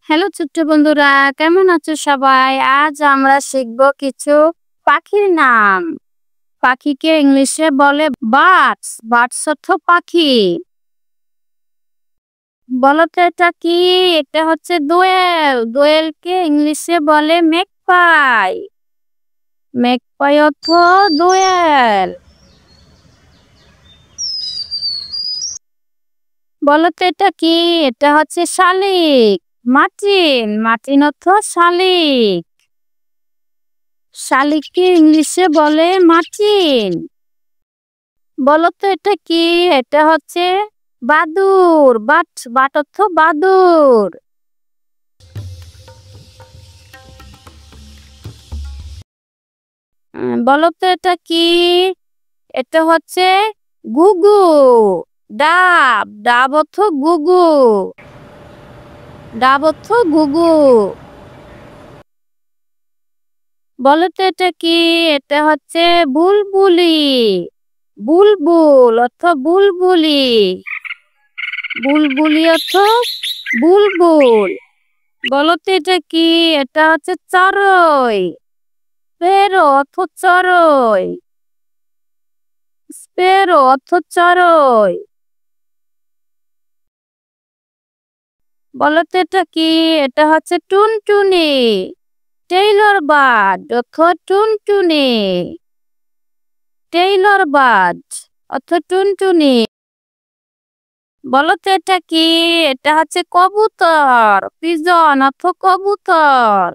Hello ছোট্ট বন্ধুরা, কেমন আছো সবাই? আজ আমরা শিখব কিছু পাখির নাম। পাখিকে ইংলিশে বলে বার্ডস। বার্ডস অর্থ পাখি। বলো তো এটা কি? এটা হচ্ছে দোয়েল। দোয়েলকে ইংলিশে বলে মেকপাই। মেকপাই অর্থ দোয়েল। বলো তো এটা কি? এটা হচ্ছে শালিক। মার্টিন। মার্টিন অর্থ শালিক। শালিককে ইংলিশে বলে মার্টিন। বলো তো এটা কি? এটা হচ্ছে বাদুড়। বাট বাট অর্থ বাদুড়। বলো তো এটা কি? এটা হচ্ছে গুগু। ডাব। ডাব অর্থ গুগু। ডাব অর্থ গুগু। বলো তো এটা কি? এটা হচ্ছে বুলবুলি। বুলবুল অর্থ বুলবুলি। বুলবুলি অর্থ বুলবুল। বলো তো এটা কি? এটা হচ্ছে চড়ুই। স্পেরো অর্থ চড়ুই। স্পেরো অর্থ চড়ুই। বলো তো এটা কি? এটা হচ্ছে টুনটুনি। টেইলর বার্ড অর্থ টুনটুনি। টেইলর বার্ড অর্থ টুনটুনি। বলো তো এটা কি? এটা হচ্ছে কবুতর। পিজন অর্থ কবুতর।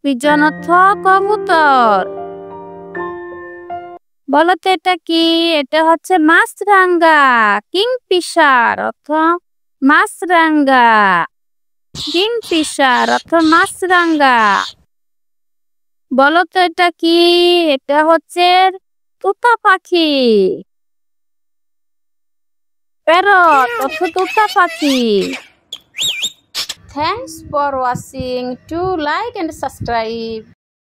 পিজন অর্থ কবুতর। বলো তো এটা কি? এটা হচ্ছে মাছরাঙা। কিংফিশার অর্থ মাছরাঙা। কিংফিশার অর্থ মাছরাঙা। বলো তো এটা কি? এটা হচ্ছে তোতা পাখি। প্যারট অর্থ তোতা পাখি। Thanks for watching. Do like and subscribe.